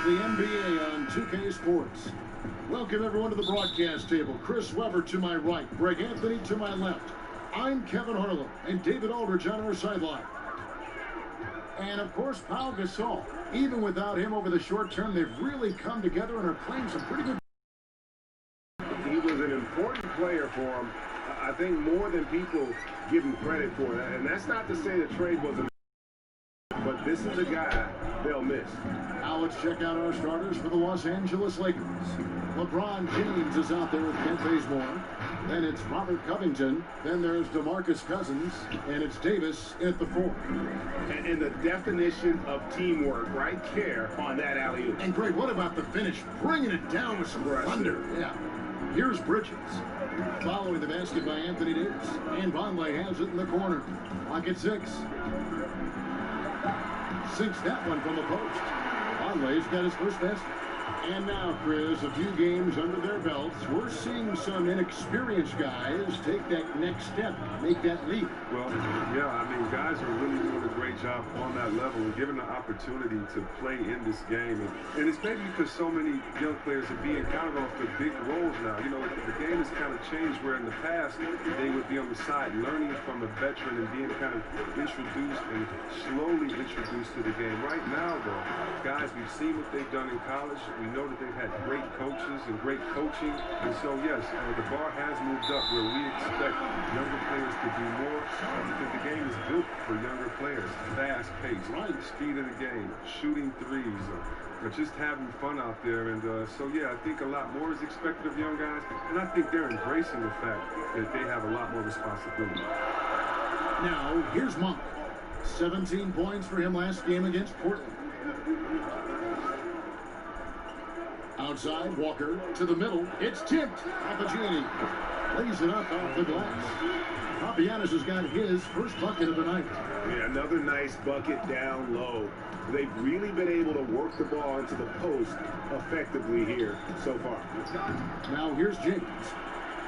the NBA on 2K Sports. Welcome everyone to the broadcast table. Chris Webber to my right, Greg Anthony to my left. I'm Kevin Harlan and David Aldridge on our sideline. And of course, Pau Gasol. Even without him over the short term, they've really come together and are playing some pretty good. He was an important player for him. I think more than people give him credit for that. And that's not to say the trade wasn't, but this is a guy they'll miss. Now let's check out our starters for the Los Angeles Lakers. LeBron James is out there with Kent Bazemore. Then it's Robert Covington. Then there's DeMarcus Cousins. And it's Davis at the 4. And the definition of teamwork right there on that alley-oop. And Greg, what about the finish? Bringing it down with some thunder. Yeah. Here's Bridges. Following the basket by Anthony Davis. And Vonleh has it in the corner. Clock at 6. Sinks that one from the post. Vonleh's got his first basket. And now, Chris, a few games under their belts, we're seeing some inexperienced guys take that next step, make that leap. Well, yeah, I mean, guys are really doing a great job on that level and given the opportunity to play in this game. And it's maybe because so many young players are being counted off to big roles now. You know, the game has kind of changed where in the past they would be on the side learning from a veteran and being kind of introduced and slowly introduced to the game. Right now, though, guys, we've seen what they've done in college. We know that they've had great coaches and great coaching. And so, yes, the bar has moved up where we expect younger players to do more because the game is built for younger players. Fast pace, speed of the game, shooting threes, or just having fun out there. And so, yeah, I think a lot more is expected of young guys. And I think they're embracing the fact that they have a lot more responsibility. Now, here's Monk. 17 points for him last game against Portland. Outside, Walker to the middle. It's tipped. Papagini lays it up off the glass. Papagiannis has got his first bucket of the night. Yeah, another nice bucket down low. They've really been able to work the ball into the post effectively here so far. Now here's James.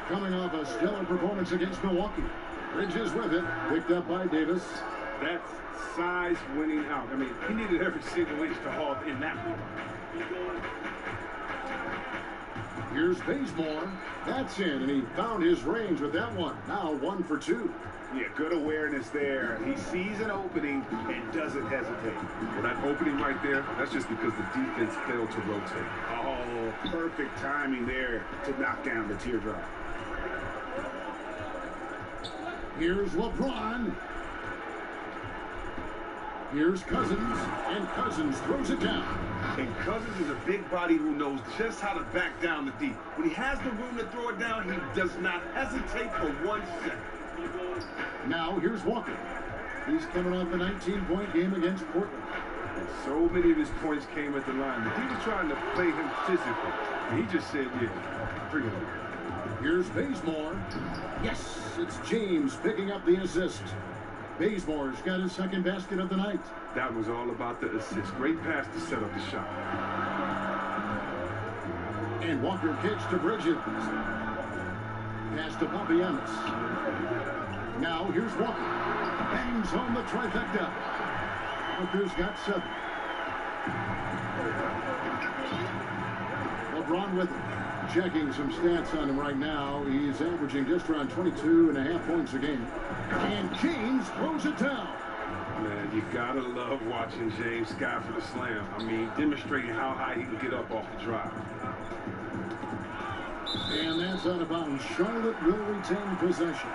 Coming off a stellar performance against Milwaukee. Bridges with it. Picked up by Davis. That's size winning out. I mean, he needed every single inch to haul in that one. Here's Bazemore. That's in, and he found his range with that one. Now 1 for 2. Yeah, good awareness there. He sees an opening and doesn't hesitate. Well, that opening right there, that's just because the defense failed to rotate. Oh, perfect timing there to knock down the teardrop. Here's LeBron. Here's Cousins, and Cousins throws it down. And Cousins is a big body who knows just how to back down the D. When he has the room to throw it down, he does not hesitate for 1 second. Now here's Walker. He's coming off a 19-point game against Portland. And so many of his points came at the line. The D was trying to play him physically. And he just said, yeah, bring it on. Here's Bazemore. Yes, it's James picking up the assist. Bazemore's got his second basket of the night. That was all about the assist. Great pass to set up the shot. And Walker kicks to Bridges. Pass to Papagiannis. Now here's Walker. Bangs home the trifecta. Walker's got 7. LeBron with him. Checking some stats on him right now. He's averaging just around 22.5 points a game. And James throws it down. Man, you gotta love watching James Scott for the slam. I mean, demonstrating how high he can get up off the drive. And that's out of bounds. Charlotte will retain possession.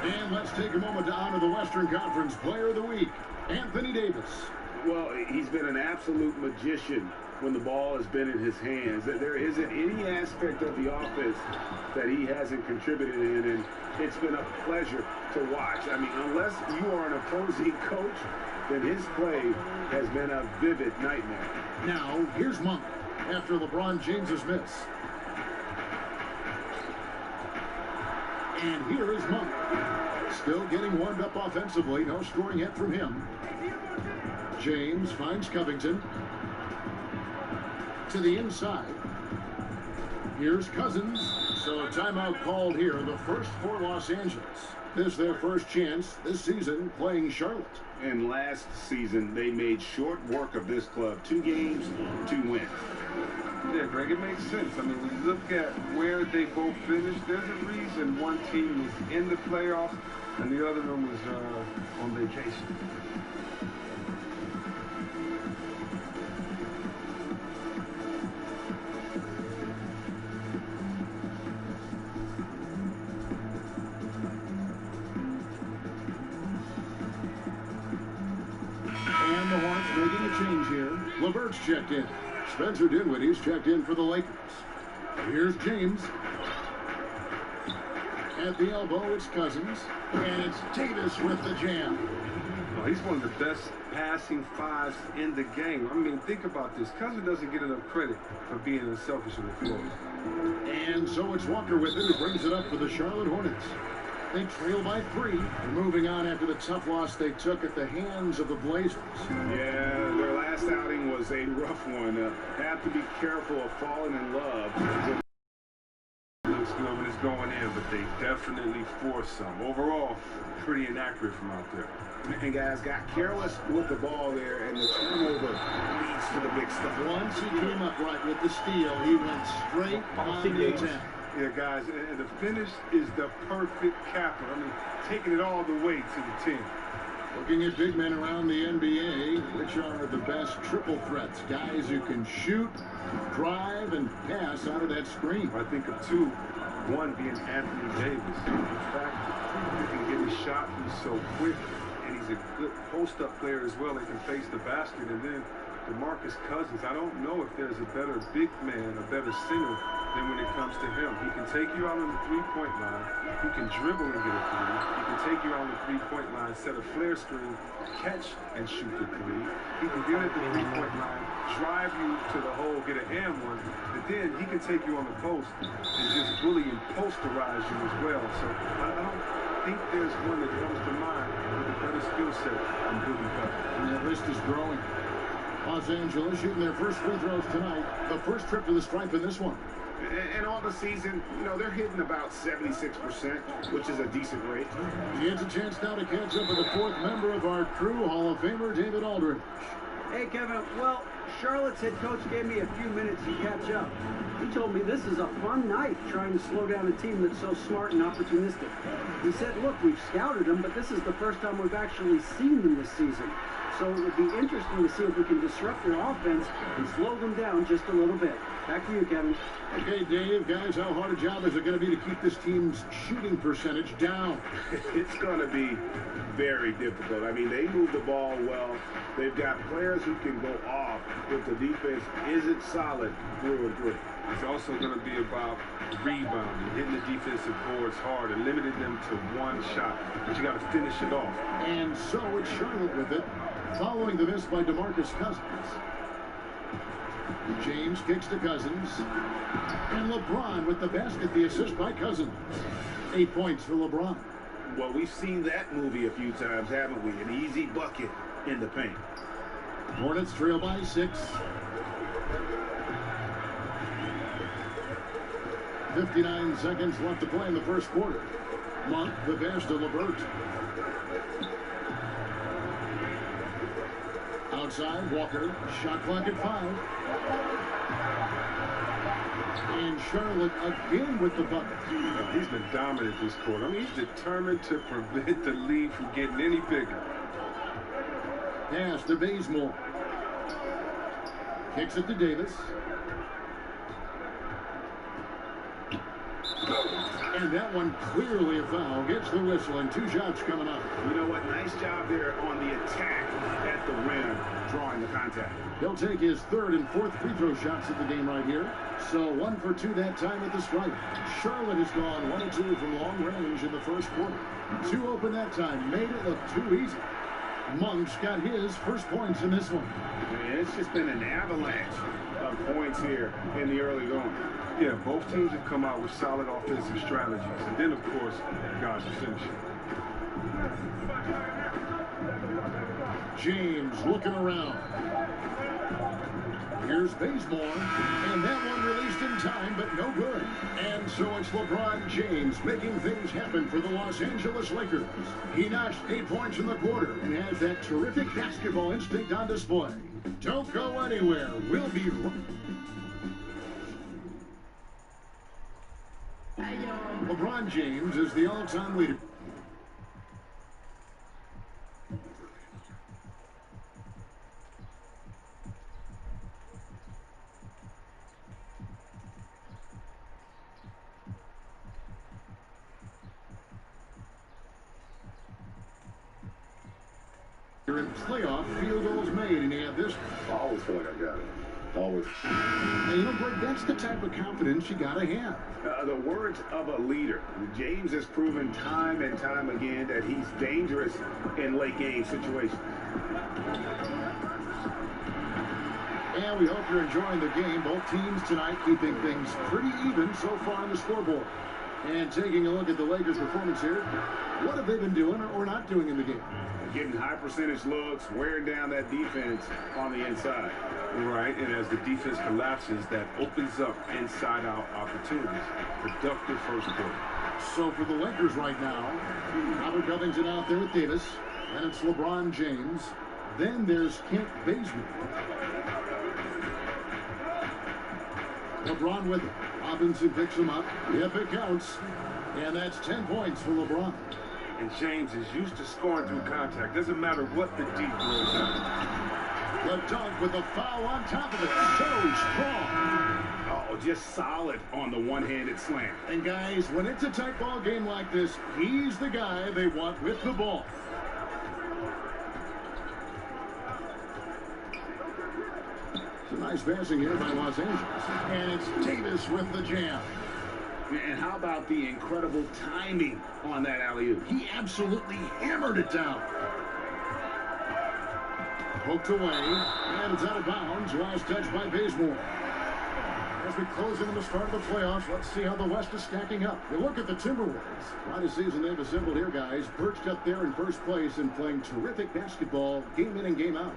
And let's take a moment to honor the Western Conference Player of the Week, Anthony Davis. Well, he's been an absolute magician when the ball has been in his hands. There isn't any aspect of the offense that he hasn't contributed in, and it's been a pleasure to watch. I mean, unless you are an opposing coach, then his play has been a vivid nightmare. Now, here's Monk after LeBron James's miss. And here is Monk. Still getting warmed up offensively. No scoring yet from him. James finds Covington. To the inside. Here's Cousins. So a timeout called here. The first for Los Angeles. This is their first chance this season playing Charlotte. And last season, they made short work of this club. 2 games, 2 wins. Yeah, Greg, it makes sense. I mean, when you look at where they both finished, there's a reason one team was in the playoffs and the other one was on vacation. And the Hornets making a change here. LeVert's checked in. Spencer Dinwiddie's checked in for the Lakers. Here's James. At the elbow, it's Cousins. And it's Davis with the jam. Oh, he's one of the best passing fives in the game. I mean, think about this. Cousins doesn't get enough credit for being unselfish on the floor. And so it's Walker with it who brings it up for the Charlotte Hornets. They trail by 3, moving on after the tough loss they took at the hands of the Blazers. Yeah, their last outing was a rough one. Have to be careful of falling in love. Looks good when it's going in, but they definitely force some. Overall, pretty inaccurate from out there. And guys got careless with the ball there, and the turnover leads to the big stuff. Once he came up right with the steal, he went straight on the attack. Yeah, guys, and the finish is the perfect capper. I mean, taking it all the way to the 10. Looking at big men around the NBA, which are the best triple threats? Guys who can shoot, drive, and pass out of that screen. I think of 2, one being Anthony Davis. In fact, he can get his shot. He's so quick, and he's a good post-up player as well. He can face the basket. And then DeMarcus Cousins, I don't know if there's a better big man, a better center than when it comes to him. He can take you out on the 3-point line. He can dribble and get a 3. He can take you out on the 3-point line, set a flare screen, catch and shoot the 3. He can get at the 3-point line, drive you to the hole, get an and one, but then he can take you on the post and just bully and posterize you as well. So I don't think there's one that comes to mind with a better skill set than Boogie Cousins. And that list is growing. Los Angeles shooting their first free throws tonight. The first trip to the stripe in this one. And on the season, you know, they're hitting about 76%, which is a decent rate. He has a chance now to catch up with the 4th member of our crew, Hall of Famer David Aldridge. Hey, Kevin. Well, Charlotte's head coach gave me a few minutes to catch up. He told me this is a fun night trying to slow down a team that's so smart and opportunistic. He said, look, we've scouted them, but this is the first time we've actually seen them this season. So it would be interesting to see if we can disrupt their offense and slow them down just a little bit. Back to you, Kevin. Okay, Dave, guys, how hard a job is it going to be to keep this team's shooting percentage down? It's going to be very difficult. I mean, they move the ball well. They've got players who can go off, but the defense isn't solid through and through. It's also going to be about rebounding, hitting the defensive boards hard and limiting them to one shot. But you got to finish it off. And so it's Charlotte with it, following the miss by DeMarcus Cousins. James kicks to Cousins. And LeBron with the basket, the assist by Cousins. 8 points for LeBron. Well, we've seen that movie a few times, haven't we? An easy bucket in the paint. Hornets trail by 6. 59 seconds left to play in the first quarter. Monk, the pass to LeVert. Outside, Walker. Shot clock at 5. And Charlotte again with the bucket. He's been dominant this quarter. I mean, he's determined to prevent the lead from getting any bigger. Pass to Bazemore. Kicks it to Davis. And that one clearly a foul. Gets the whistle and 2 shots coming up. You know what? Nice job there on the attack at the rim, drawing the contact. He'll take his 3rd and 4th free throw shots of the game right here. So 1 for 2 that time at the stripe. Charlotte has gone 1 and 2 from long range in the first quarter. 2 open that time. Made it look too easy. Monk's got his first points in this one. Man, it's just been an avalanche of points here in the early going. Yeah, both teams have come out with solid offensive strategies. And then, of course, guys are finishing. James looking around. Here's Bazemore, and that one released in time, but no good. And so it's LeBron James making things happen for the Los Angeles Lakers. He notched 8 points in the quarter and has that terrific basketball instinct on display. Don't go anywhere. We'll be right. LeBron James is the all-time leader. In playoff field goals made, and he had this. I always feel like I got it. Always. And you know, Greg, that's the type of confidence you gotta have. The words of a leader. James has proven time and time again that he's dangerous in late game situations. And we hope you're enjoying the game. Both teams tonight keeping things pretty even so far on the scoreboard. And taking a look at the Lakers' performance here, what have they been doing or not doing in the game? Getting high percentage looks, wearing down that defense on the inside. Right, and as the defense collapses, that opens up inside-out opportunities. Productive first quarter. So for the Lakers right now, Robert Covington out there with Davis. Then it's LeBron James. Then there's Kent Bazemore. LeBron with it. Robinson picks him up. If it counts. And that's 10 points for LeBron. And James is used to scoring through contact. Doesn't matter what the deep rolls out. The dunk with a foul on top of it. So strong. Oh, just solid on the one-handed slam. And guys, when it's a tight ball game like this, he's the guy they want with the ball. It's a nice passing here by Los Angeles. And it's Davis with the jam. And how about the incredible timing on that alley-oop? He absolutely hammered it down. Poked away, and it's out of bounds. Last touch by Bazemore. As we close into the start of the playoffs, let's see how the West is stacking up. You look at the Timberwolves. Quite a season they've assembled here, guys. Perched up there in first place and playing terrific basketball game in and game out.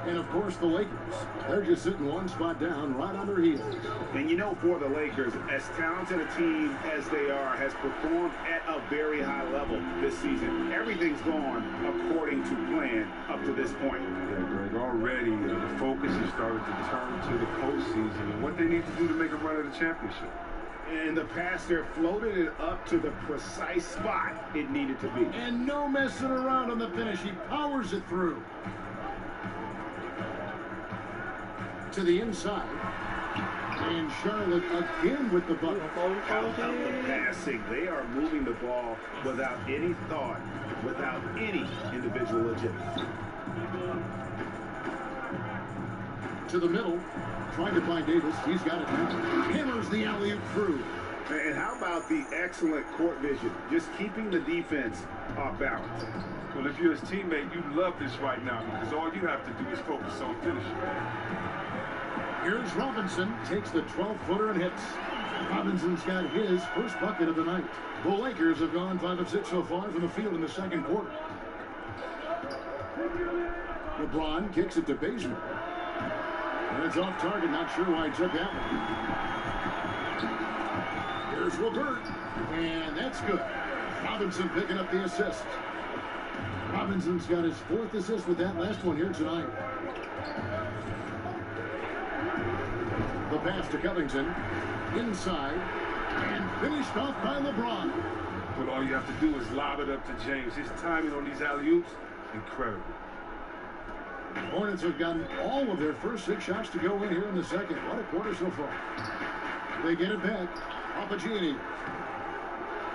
And, of course, the Lakers. They're just sitting one spot down right on their heels. And you know, for the Lakers, as talented a team as they are, has performed at a very high level this season. Everything's gone according to plan up to this point. Yeah, Greg, already the focus has started to turn to the postseason and what they need to do to make a run at the championship. In the past, they're floated it up to the precise spot it needed to be. And no messing around on the finish. He powers it through. To the inside. And Charlotte again with the bucket. How about the passing? They are moving the ball without any thought, without any individual agility. To the middle. Trying to find Davis. He's got it now. Hammers the alley-oop through. And how about the excellent court vision? Just keeping the defense off balance. Well, if you're his teammate, you love this right now because all you have to do is focus on finishing. Here's Robinson, takes the 12-footer and hits. Robinson's got his first bucket of the night. The Lakers have gone 5 of 6 so far from the field in the second quarter. LeBron kicks it to Bazemore. And it's off target, not sure why he took that one. Here's LeVert, and that's good. Robinson picking up the assist. Robinson's got his 4th assist with that last one here tonight. The pass to Covington, inside, and finished off by LeBron. But all you have to do is lob it up to James. His timing on these alley-oops, incredible. Hornets have gotten all of their first 6 shots to go in here in the second. What a quarter so far. They get it back. Papagini.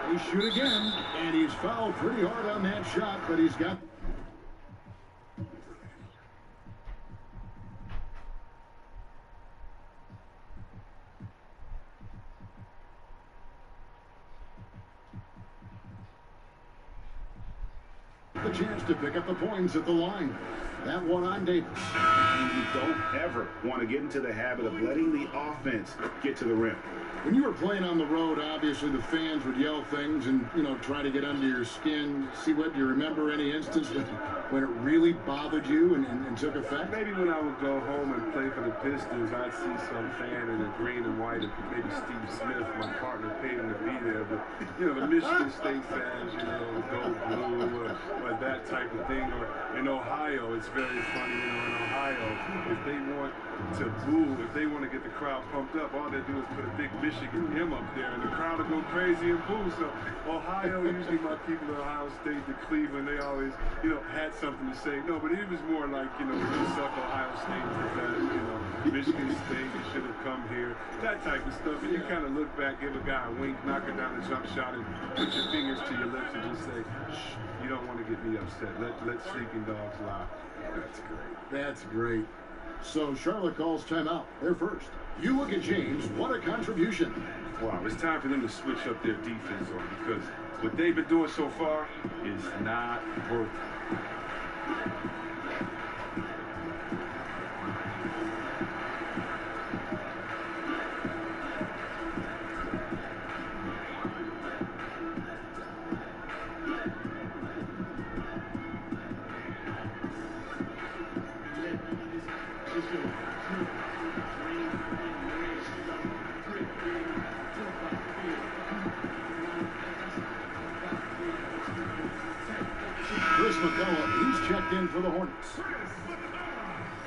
They shoot again, and he's fouled pretty hard on that shot, but he's got... the chance to pick up the points at the line. That one on Davis. And you don't ever want to get into the habit of letting the offense get to the rim. When you were playing on the road, obviously the fans would yell things and, try to get under your skin. See what you remember any instance when it really bothered you and took effect? Maybe when I would go home and play for the the Pistons, I'd see some fan in the green and white, and maybe Steve Smith, my partner, paid him to be there. But, you know, the Michigan State fans, you know, go blue or that type of thing. Or in Ohio, it's very funny, you know, in Ohio, if they want to boo, if they want to get the crowd pumped up, all they do is put a big Michigan M up there, and the crowd will go crazy and boo. So Ohio, usually my people at Ohio State, to Cleveland, they always, you know, had something to say. No, but it was more like, you know, you suck, Ohio State is the best, you know, Michigan State, you should have come here, that type of stuff. And you kind of look back, give a guy a wink, knock it down a jump shot, and put your fingers to your lips and just say, shh, you don't want to get me upset. Let sleeping dogs lie. That's great. That's great. So Charlotte calls timeout. They're first. You look at James. What a contribution. Wow, it's time for them to switch up their defense on, because what they've been doing so far is not working. He's checked in for the Hornets.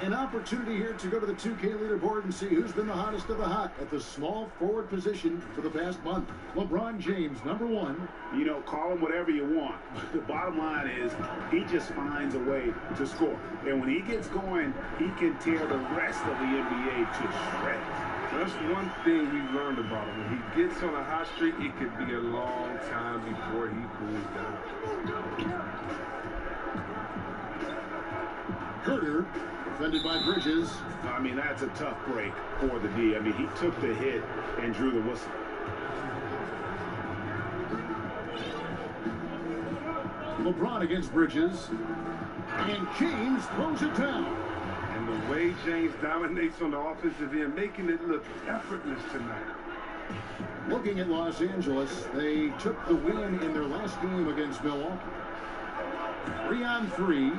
An opportunity here to go to the 2K leaderboard and see who's been the hottest of the hot at the small forward position for the past month. LeBron James, #1. You know, call him whatever you want. The bottom line is he just finds a way to score. And when he gets going, he can tear the rest of the NBA to shreds. That's one thing we learned about him. When he gets on a hot streak, it could be a long time before he cools down. Herter, defended by Bridges. I mean, that's a tough break for the D. I mean, he took the hit and drew the whistle. LeBron against Bridges. And James throws it down. And the way James dominates on the offensive end, making it look effortless tonight. Looking at Los Angeles, they took the win in their last game against Milwaukee. 3-on-3.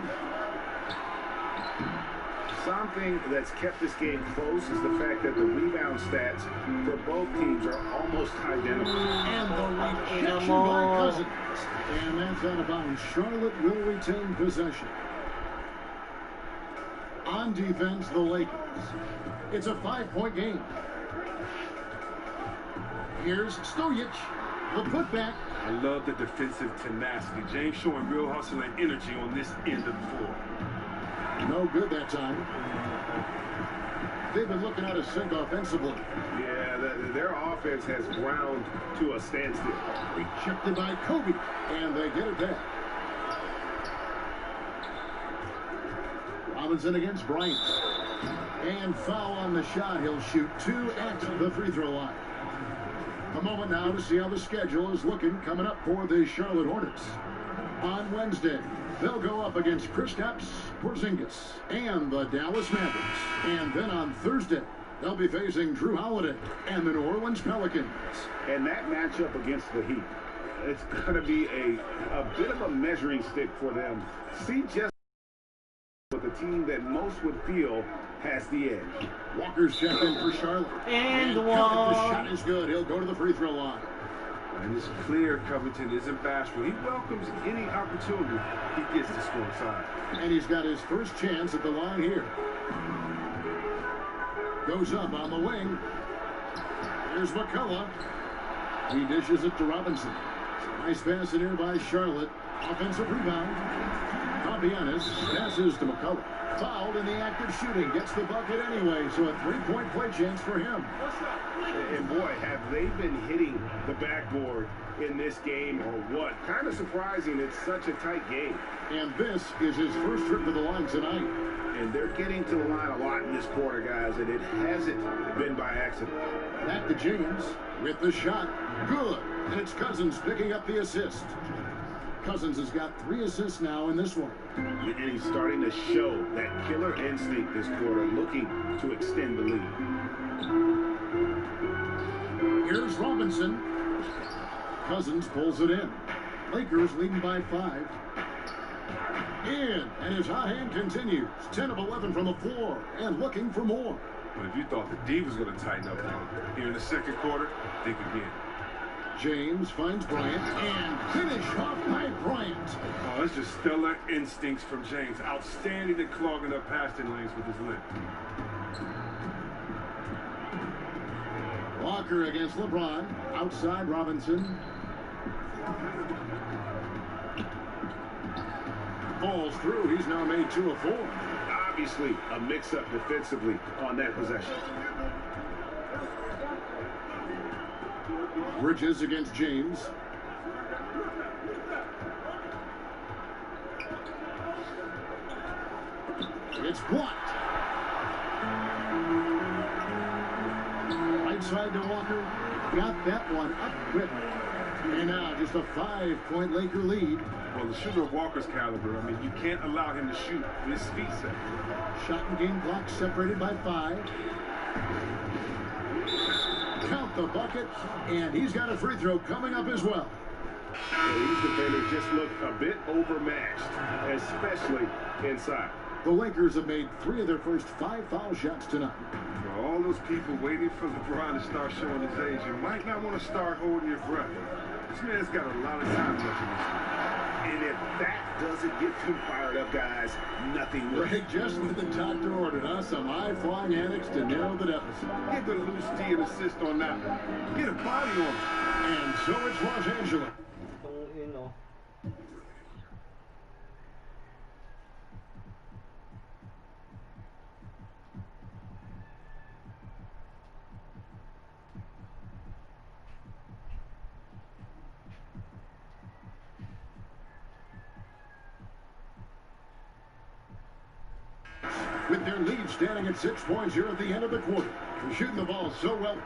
Something that's kept this game close is the fact that the rebound stats for both teams are almost identical. And the rejection by Cousins. And that's out of bounds. Charlotte will retain possession. On defense, the Lakers. It's a 5-point game. Here's Stojic. The putback. I love the defensive tenacity. James showing real hustle and energy on this end of the floor. No good that time. They've been looking out of sync offensively. Yeah, their offense has ground to a standstill. Rejected by Kobe, and they get it back. Robinson against Bryant. And foul on the shot. He'll shoot 2 at the free throw line. A moment now to see how the schedule is looking coming up for the Charlotte Hornets. On Wednesday, they'll go up against Kristaps Porzingis and the Dallas Mavericks. And then on Thursday, they'll be facing Drew Holiday and the New Orleans Pelicans. And that matchup against the Heat, it's going to be a bit of a measuring stick for them. See just what the team that most would feel has the edge. Walker's checked in for Charlotte. And one. The shot is good. He'll go to the free throw line. And it's clear Covington isn't bashful. He welcomes any opportunity he gets to score inside. And he's got his first chance at the line here. Goes up on the wing. Here's McCullough. He dishes it to Robinson. Nice pass in here by Charlotte. Offensive rebound. Fabianis passes to McCullough. Fouled in the act of shooting. Gets the bucket anyway, so a 3-point play chance for him. And boy, have they been hitting the backboard in this game or what? Kind of surprising it's such a tight game. And this is his first trip to the line tonight. And they're getting to the line a lot in this quarter, guys, and it hasn't been by accident. Back to James with the shot. Good. And it's Cousins picking up the assist. Cousins has got 3 assists now in this one. And he's starting to show that killer instinct this quarter, looking to extend the lead. Here's Robinson. Cousins pulls it in. Lakers leading by 5. In, and his hot hand continues. 10 of 11 from the floor, and looking for more. But if you thought the D was going to tighten up on him here in the second quarter, think again. James finds Bryant and finish off by Bryant. Oh, that's just stellar instincts from James. Outstanding at clogging up passing lanes with his length. Walker against LeBron. Outside Robinson. Falls through. He's now made 2 of 4. Obviously, a mix-up defensively on that possession. Bridges against James. It's blocked. Right side to Walker. Got that one up quick. And now just a 5-point Laker lead. Well, the shooter of Walker's caliber, I mean, you can't allow him to shoot with his feet set. Shot and game clock separated by 5. Count the bucket, and he's got a free throw coming up as well. These defenders just look a bit overmatched, especially inside. The Lakers have made 3 of their first 5 foul shots tonight. For all those people waiting for LeBron to start showing his age, you might not want to start holding your breath. This man's got a lot of time left in this game. And if that doesn't get too fired up, guys, nothing will. Greg just with the doctor ordered us some high-flying antics to narrow the deficit. Get the loose D and assist on that one. Get a body on him. And so it's Los Angeles. With their lead standing at 6 points here at the end of the quarter. They're shooting the ball so well.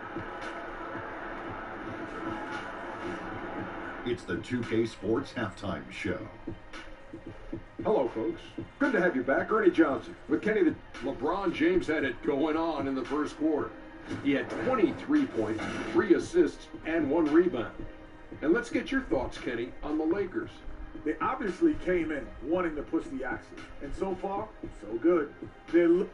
It's the 2K Sports Halftime Show. Hello, folks. Good to have you back. Ernie Johnson. With Kenny, the LeBron James had it going on in the first quarter. He had 23 points, 3 assists, and 1 rebound. And let's get your thoughts, Kenny, on the Lakers. They obviously came in wanting to push the action. And so far, so good. And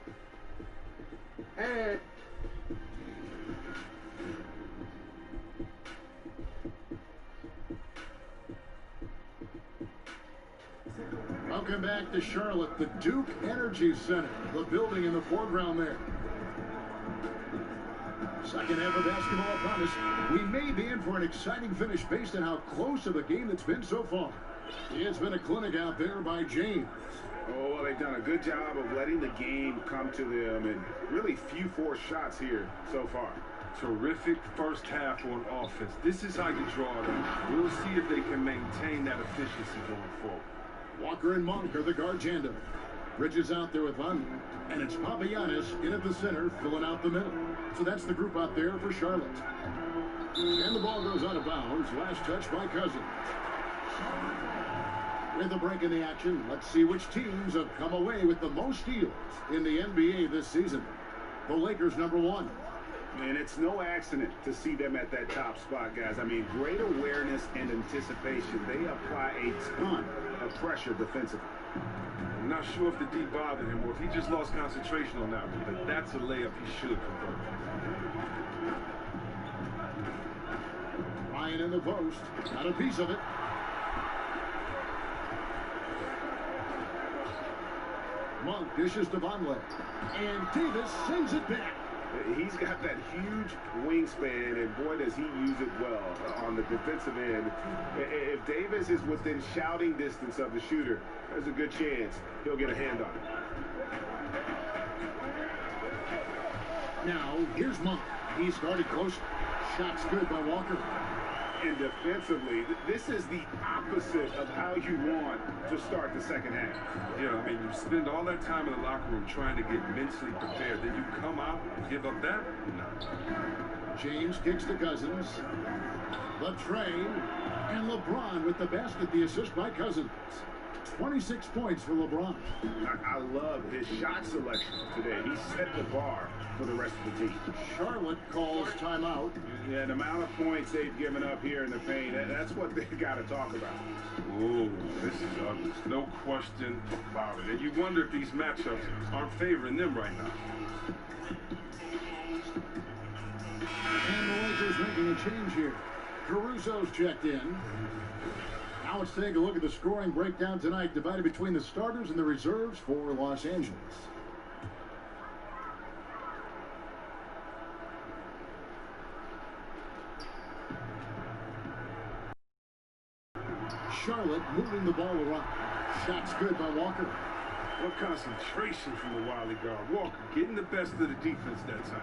welcome back to Charlotte, the Duke Energy Center, the building in the foreground there. Second half of basketball upon us. We may be in for an exciting finish based on how close of a game it's been so far. It's been a clinic out there by James. Oh, well, they've done a good job of letting the game come to them, and really few forced shots here so far. Terrific first half on offense. This is how you draw it up. We'll see if they can maintain that efficiency going forward. Walker and Monk are the guard tandem. Bridges out there with Van, and it's Papagiannis in at the center, filling out the middle. So that's the group out there for Charlotte. And the ball goes out of bounds. Last touch by Cousins. With a break in the action, let's see which teams have come away with the most steals in the NBA this season. The Lakers, number 1. And it's no accident to see them at that top spot, guys. I mean, great awareness and anticipation. They apply a ton of pressure defensively. I'm not sure if the D bothered him or if he just lost concentration on that one, but that's a layup he should convert. Ryan in the post. Got a piece of it. Monk dishes to Vonleh. And Davis sends it back. He's got that huge wingspan, and boy, does he use it well on the defensive end. If Davis is within shouting distance of the shooter, there's a good chance he'll get a hand on it. Now, here's Monk. He started close. Shot's good by Walker. And defensively, this is the opposite of how you want to start the second half. Yeah, I mean, you spend all that time in the locker room trying to get mentally prepared. Then you come out and give up that? No. James kicks to Cousins. The train. And LeBron with the basket, the assist by Cousins. 26 points for LeBron. I love his shot selection today. He set the bar for the rest of the team. Charlotte calls timeout. Yeah, the amount of points they've given up here in the paint, that's what they've got to talk about. Oh, this is ugly. No question about it. And you wonder if these matchups aren't favoring them right now. change here. Caruso's checked in. Now let's take a look at the scoring breakdown tonight, divided between the starters and the reserves for Los Angeles. Charlotte moving the ball around. Shots good by Walker. What concentration from the Wily guard. Walker getting the best of the defense that time.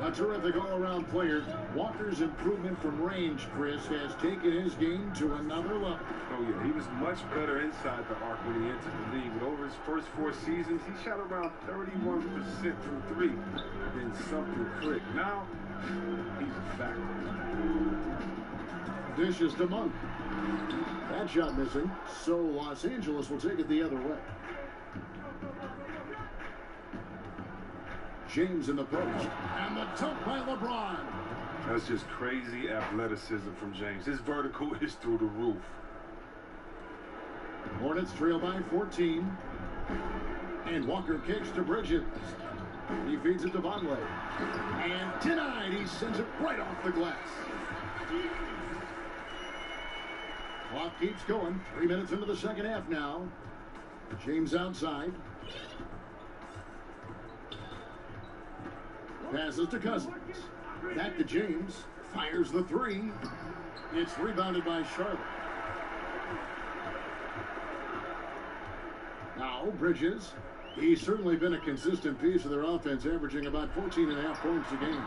A terrific all-around player. Walker's improvement from range, Chris, has taken his game to another level. Oh, yeah, he was much better inside the arc when he entered the league. But over his first 4 seasons, he shot around 31% from 3. Then something clicked. Now, he's a factor. Dishes to Monk. That shot missing, so Los Angeles will take it the other way. James in the post, and the dunk by LeBron. That's just crazy athleticism from James. His vertical is through the roof. Hornets trail by 14. And Walker kicks to Bridges. He feeds it to Vonleh. And denied. He sends it right off the glass. Clock keeps going. 3 minutes into the second half now. James outside. Passes to Cousins. Back to James. Fires the 3. It's rebounded by Charlotte. Now Bridges. He's certainly been a consistent piece of their offense, averaging about 14.5 points a game.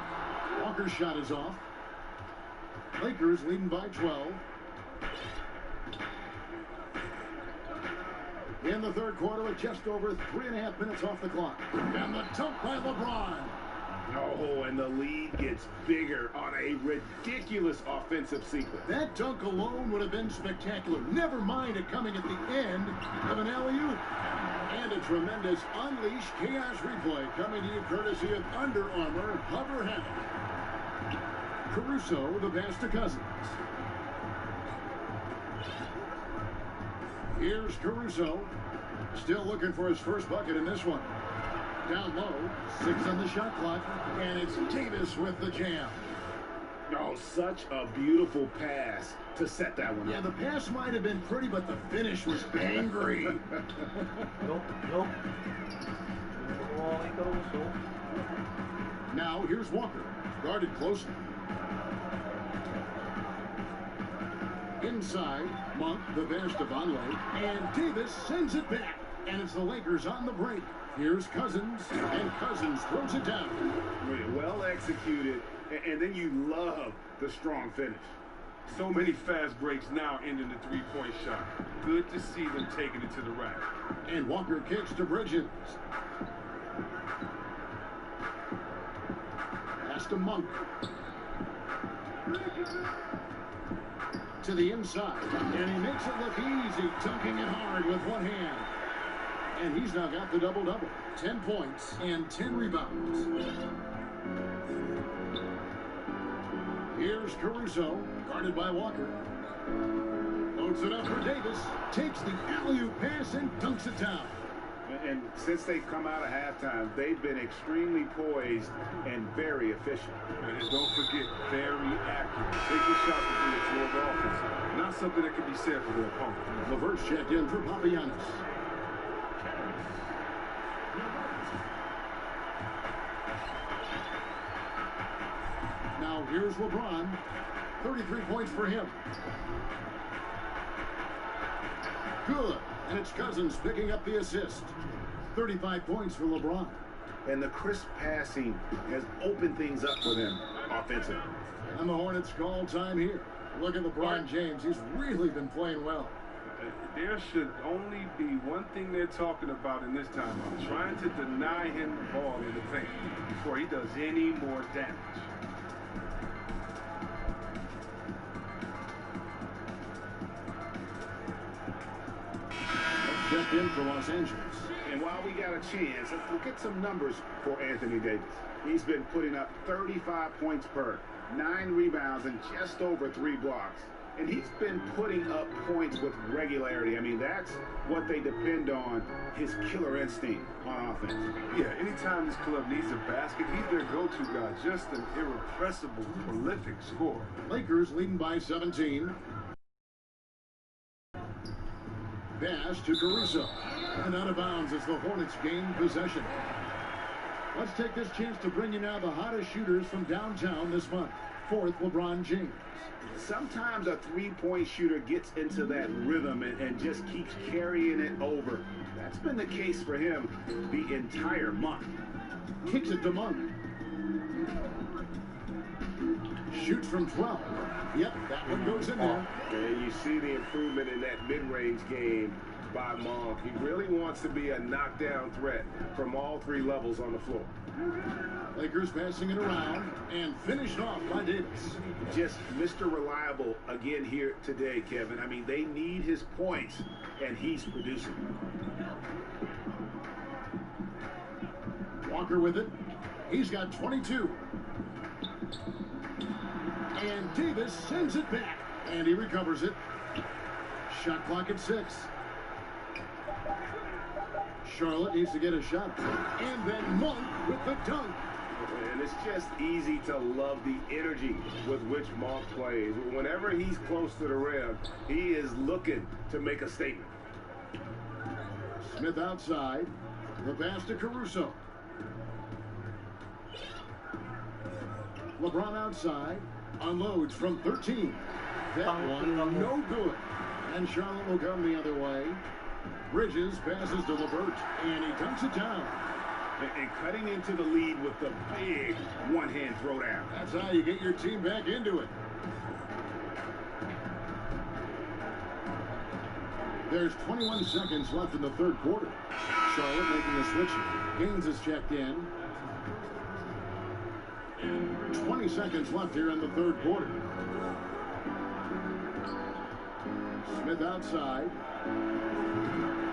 Walker's shot is off. Lakers leading by 12. In the third quarter with just over 3.5 minutes off the clock. And the dunk by LeBron. Oh, and the lead gets bigger on a ridiculous offensive sequence. That dunk alone would have been spectacular. Never mind it coming at the end of an alley-oop. And a tremendous Unleash Chaos replay coming to you courtesy of Under Armour Hover Hammock. Caruso, the pass to Cousins. Here's Caruso. Still looking for his first bucket in this one. Down low, 6 on the shot clock, and it's Davis with the jam. Oh, such a beautiful pass to set that one up. Yeah, the pass might have been pretty, but the finish was angry. Nope. Now here's Walker, guarded closely. Inside, Monk, the pass to Vonleh, and Davis sends it back. And it's the Lakers on the break. Here's Cousins, and Cousins throws it down. Well executed, and then you love the strong finish. So many fast breaks now ending the three-point shot. Good to see them taking it to the rack. And Walker kicks to Bridges. Pass to Monk. To the inside, and he makes it look easy, dunking it hard with one hand. And he's now got the double-double. 10 points and 10 rebounds. Here's Caruso, guarded by Walker. Loads it up for Davis. Takes the alley-oop pass and dunks it down. And since they've come out of halftime, they've been extremely poised and very efficient. And don't forget, very accurate. Taking shots within the floor of offense. Not something that can be said for their opponent. LeVert's checked in for Papagiannis. Now here's LeBron. 33 points for him. Good. And it's Cousins picking up the assist. 35 points for LeBron. And the crisp passing has opened things up for them offensively. And the Hornets call time here. Look at LeBron James. He's really been playing well. There should only be one thing they're talking about in this timeout. Trying to deny him the ball in the paint before he does any more damage. Checked in for Los Angeles. And while we got a chance, let's look at some numbers for Anthony Davis. He's been putting up 35 points per, 9 rebounds, and just over 3 blocks. and he's been putting up points with regularity. I mean, that's what they depend on, his killer instinct on offense. Yeah, anytime this club needs a basket, he's their go-to guy. Just an irrepressible, prolific scorer. Lakers leading by 17. Pass to Caruso. And out of bounds as the Hornets gain possession. Let's take this chance to bring you now the hottest shooters from downtown this month. Fourth, LeBron James. Sometimes a three-point shooter gets into that rhythm and just keeps carrying it over. That's been the case for him the entire month. Kicks it to Monk. Shoots from 12. Yep, that one goes in there. And you see the improvement in that mid-range game by Monk. He really wants to be a knockdown threat from all three levels on the floor. Lakers passing it around and finished off by Davis. Just Mr. Reliable again here today, Kevin. I mean, they need his points, and he's producing. Walker with it. He's got 22. And Davis sends it back. And he recovers it. Shot clock at 6. Charlotte needs to get a shot. And then Monk with the dunk. And it's just easy to love the energy with which Monk plays. Whenever he's close to the rim, he is looking to make a statement. Smith outside. The pass to Caruso. LeBron outside. Unloads from 13. That one no good. And Charlotte will come the other way. Bridges passes to LeVert, and he dunks it down. And cutting into the lead with the big one-hand throwdown. That's how you get your team back into it. There's 21 seconds left in the third quarter. Charlotte making a switch. Gaines is checked in. 20 seconds left here in the third quarter. Smith outside.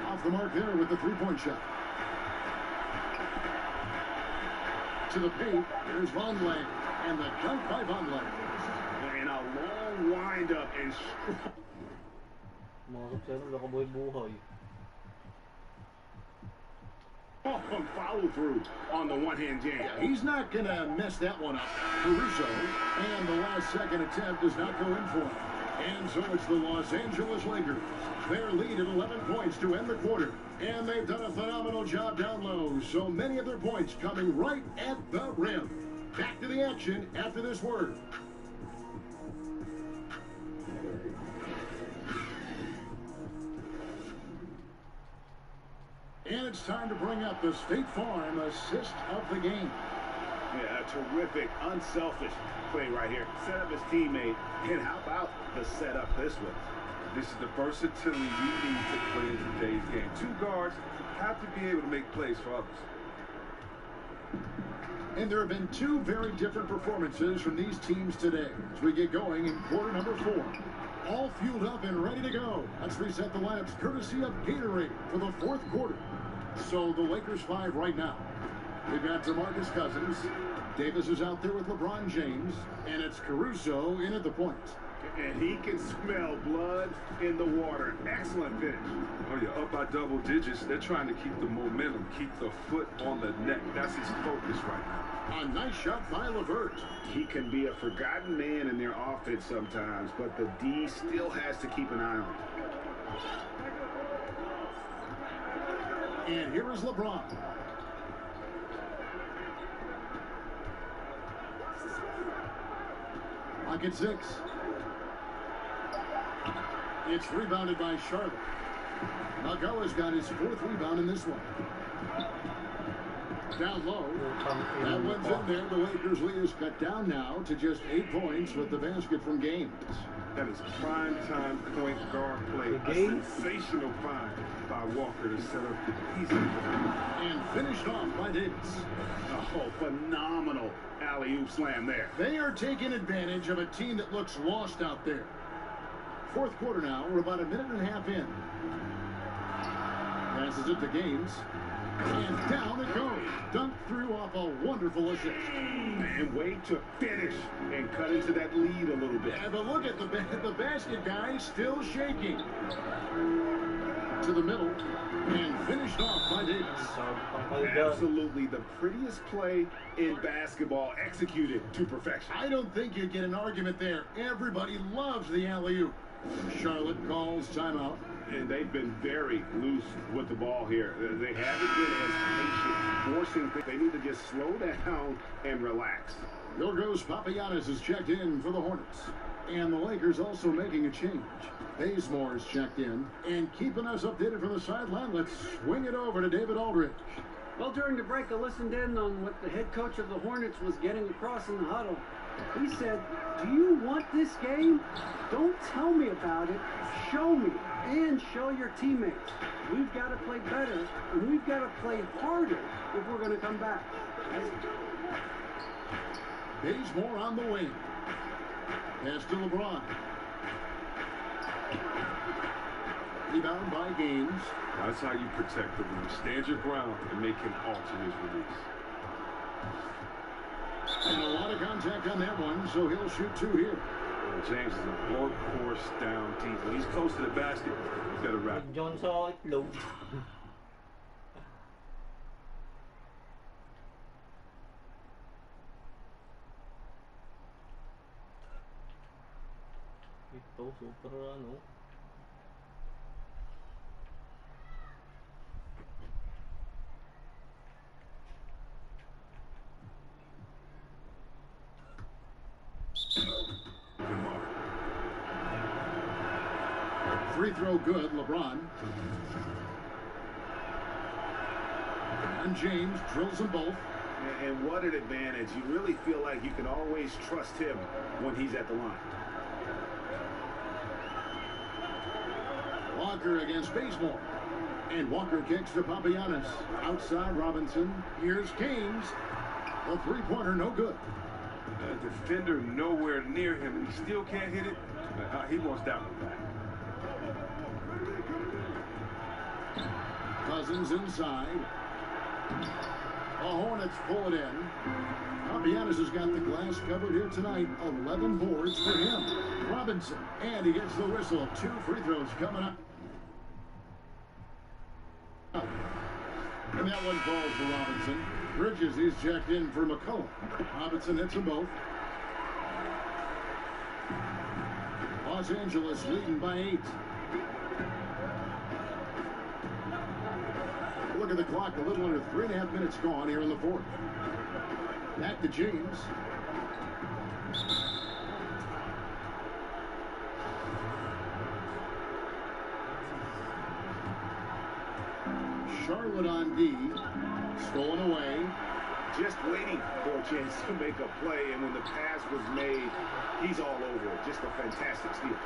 Off the mark there with the three-point shot. To the paint. Here's Vonleh. And the dunk by Vonleh. And a long wind-up and and follow through on the one-hand jam. Yeah, he's not going to mess that one up. Caruso, and the last second attempt does not go in for him. And so it's the Los Angeles Lakers. Their lead at 11 points to end the quarter. And they've done a phenomenal job down low. So many of their points coming right at the rim. Back to the action after this word. And it's time to bring up the State Farm assist of the game. Yeah, a terrific, unselfish play right here. Set up his teammate. And how about the setup this way? This is the versatility you need to play in today's game. Two guards have to be able to make plays for others. And there have been two very different performances from these teams today as we get going in quarter number 4. All fueled up and ready to go. Let's reset the lineups courtesy of Gatorade for the fourth quarter. So the Lakers 5 right now. We've got DeMarcus Cousins. Davis is out there with LeBron James. And it's Caruso in at the point. And he can smell blood in the water. Excellent finish. Oh, yeah, up by double digits. They're trying to keep the momentum, keep the foot on the neck. That's his focus right now. A nice shot by LeVert. He can be a forgotten man in their offense sometimes, but the D still has to keep an eye on him. And here is LeBron. Clock at 6. It's rebounded by Charlotte. Nagawa's got his 4th rebound in this one. Down low. That one's in there. The Lakers lead is cut down now to just 8 points with the basket from Gaines. That is prime-time point guard play. A sensational find by Walker to set up the easy. And finished off by Davis. Oh, phenomenal alley-oop slam there. They are taking advantage of a team that looks lost out there. Fourth quarter now. We're about a minute and a half in. Passes it to Gaines. And down it goes. Dunked through off a wonderful assist. And way to finish and cut into that lead a little bit. Yeah, but look at the basket guy still shaking. To the middle and finished off by Davis. Absolutely the prettiest play in basketball, executed to perfection. I don't think you'd get an argument there. Everybody loves the alley-oop. Charlotte calls timeout. And they've been very loose with the ball here. They haven't been as patient, forcing things. They need to just slow down and relax. Yorgos Papagiannis is checked in for the Hornets. And the Lakers also making a change. Bazemore's checked in. And keeping us updated from the sideline, let's swing it over to David Aldridge. Well, during the break, I listened in on what the head coach of the Hornets was getting across in the huddle. He said, do you want this game? Don't tell me about it. Show me and show your teammates. We've got to play better, and we've got to play harder if we're going to come back. Bazemore on the wing. Pass to LeBron. Rebound by Gaines. That's how you protect the rim. Stand your ground and make him alter his release. And a lot of contact on that one, so he'll shoot two here. James is a broad course down deep. When he's close to the basket, he's got to wrap. John sa itlog. Ito, super ano. Free throw good, LeBron. And James drills them both. And what an advantage. You really feel like you can always trust him when he's at the line. Walker against Bazemore. And Walker kicks to Papagiannis. Outside Robinson. Here's Gaines. The three-pointer no good. The defender nowhere near him, and he still can't hit it. He wants that one back. Cousins inside. The Hornets pull it in. Papagiannis has got the glass covered here tonight. 11 boards for him. Robinson. And he gets the whistle. 2 free throws coming up. And that one falls for Robinson. Bridges, he's checked in for McCullough. Robinson hits them both. Los Angeles leading by 8. Look at the clock, a little under 3.5 minutes gone here in the fourth. Back to James. Charlotte on D. Stolen away. Just waiting for a chance to make a play, and when the pass was made, he's all over it. Just a fantastic steal.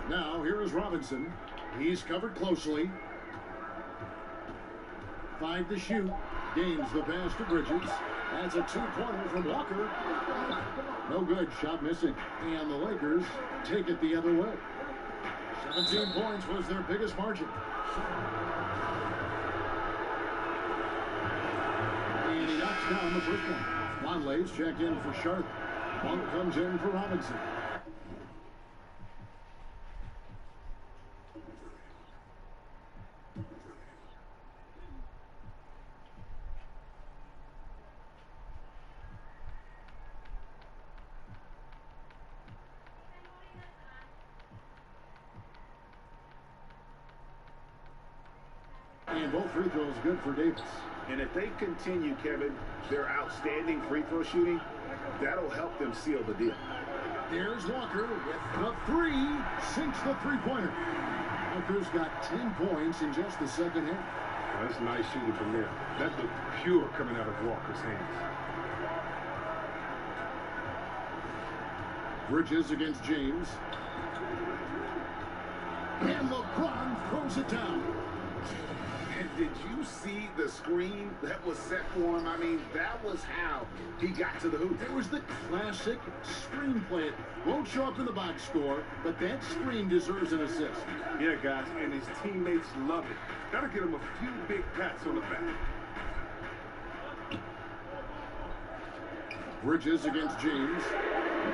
Now, here is Robinson. He's covered closely. 5 to shoot. Gains the pass to Bridges. That's a 2-pointer from Walker. No good. Shot missing. And the Lakers take it the other way. 17 points was their biggest margin. And he knocks down the first one. Lonley's checked in for Charlotte. Monk comes in for Robinson. And both free throws good for Davis. And if they continue, Kevin, their outstanding free throw shooting, that'll help them seal the deal. There's Walker with the 3. Sinks the three-pointer. Walker's got 10 points in just the second half. Oh, that's nice shooting from there. That looked pure coming out of Walker's hands. Bridges against James. And LeBron throws it down. And did you see the screen that was set for him? I mean, that was how he got to the hoop. It was the classic screenplay. It won't show up in the box score, but that screen deserves an assist. Yeah, guys, and his teammates love it. Gotta get him a few big pats on the back. Bridges against James.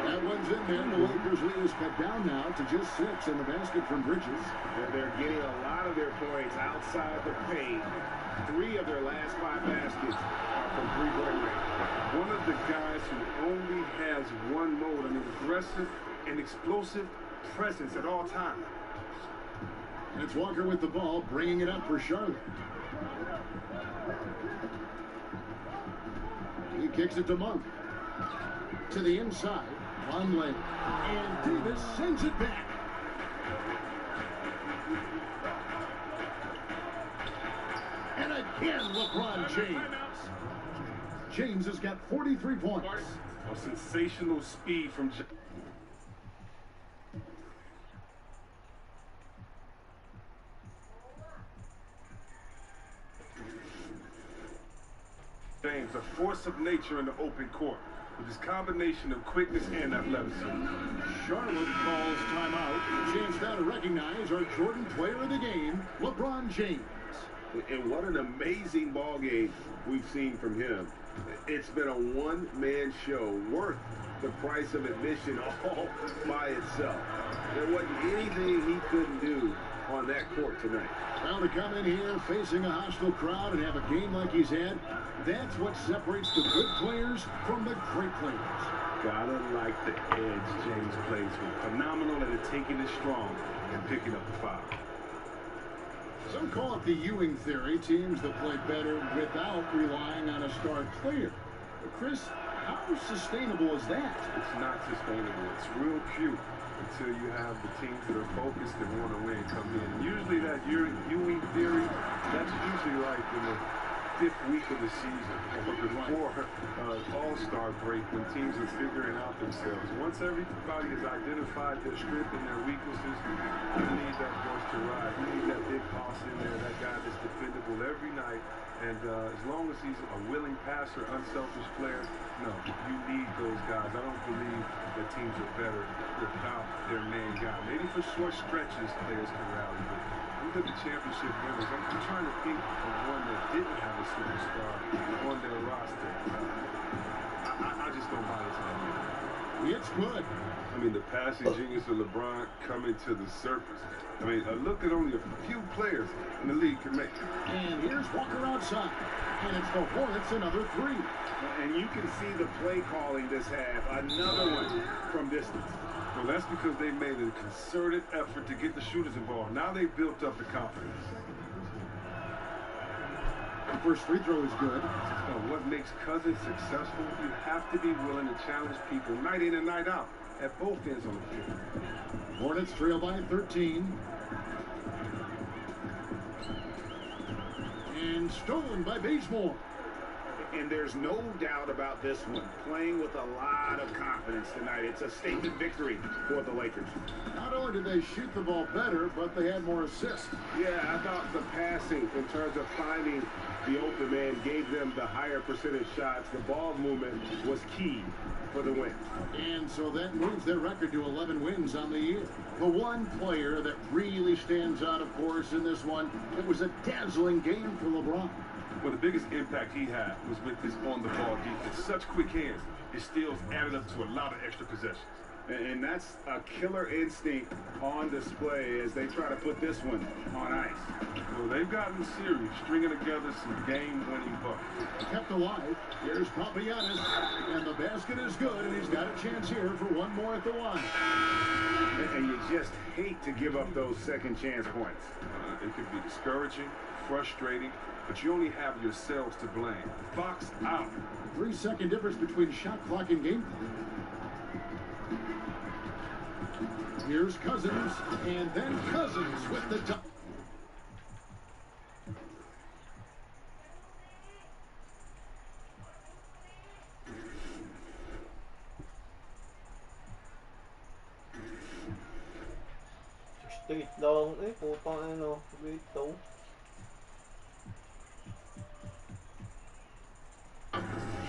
That one's in there. The Lakers lead is cut down now to just 6 in the basket from Bridges. They're getting a lot of their points outside the paint. 3 of their last 5 baskets are from three-point range. One of the guys who only has one mode, an aggressive and explosive presence at all times. It's Walker with the ball, bringing it up for Charlotte. He kicks it to Monk. To the inside, one leg, and Davis sends it back. And again, LeBron James. James has got 43 points. A sensational speed from James, a force of nature in the open court, with his combination of quickness and athleticism. Charlotte calls timeout. Chance now to recognize our Jordan player of the game, LeBron James. And what an amazing ball game we've seen from him. It's been a one-man show worth the price of admission all by itself. There wasn't anything he couldn't do on that court tonight. Well, to come in here facing a hostile crowd and have a game like he's had, that's what separates the good players from the great players. Gotta like the edge James plays with. Phenomenal at taking it strong and picking up the foul. Some call it the Ewing theory, teams that play better without relying on a star player. But Chris, how sustainable is that? It's not sustainable. It's real cute until you have the teams that are focused and want to win come in. And usually that Ewing theory, that's usually like in the 5th week of the season or before All-Star break when teams are figuring out themselves. Once everybody has identified their strengths and their weaknesses, you need that horse to ride. You need that big boss in there, that guy that's dependable every night. And as long as he's a willing passer, unselfish player, no, you need those guys. I don't believe that teams are better without their main guy. Maybe for short stretches, players can rally, but look at the championship winners. I'm trying to think of one that didn't have a superstar on their roster. I just don't buy this idea. It's good. I mean, the passing genius of LeBron coming to the surface. I mean, look at only a few players in the league can make it. And here's Walker outside. And it's the Hornets, another 3. And you can see the play calling this half. Another one from distance. Well, that's because they made a concerted effort to get the shooters involved. Now they've built up the confidence. The first free throw is good. What makes Cousins successful? You have to be willing to challenge people night in and night out at both ends on the field. Hornets trail by 13. And stolen by Bazemore. And there's no doubt about this one. Playing with a lot of confidence tonight. It's a statement victory for the Lakers. Not only did they shoot the ball better, but they had more assists. Yeah, I thought the passing in terms of finding the open man gave them the higher percentage shots. The ball movement was key for the win. And so that moves their record to 11 wins on the year. The one player that really stands out, of course, in this one, it was a dazzling game for LeBron. Well, the biggest impact he had was with his on-the-ball defense. Such quick hands, his steals added up to a lot of extra possessions. And that's a killer instinct on display as they try to put this one on ice. Well, they've gotten serious, stringing together some game-winning buckets. Kept alive. Here's Papagiannis, and the basket is good, and he's got a chance here for one more at the line. And you just hate to give up those second chance points. It can be discouraging, frustrating, but you only have yourselves to blame. Box out. 3-second difference between shot clock and game clock. Here's Cousins, and then Cousins with the dunk. Street lang eh, putang ano, dito.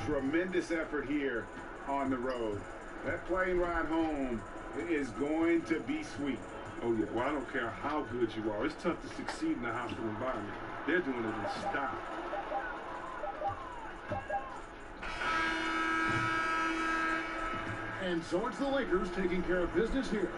tremendous effort here on the road. That plane ride home is going to be sweet. Oh, yeah. Well, I don't care how good you are. It's tough to succeed in a hostile environment. They're doing it in style. And so it's the Lakers taking care of business here.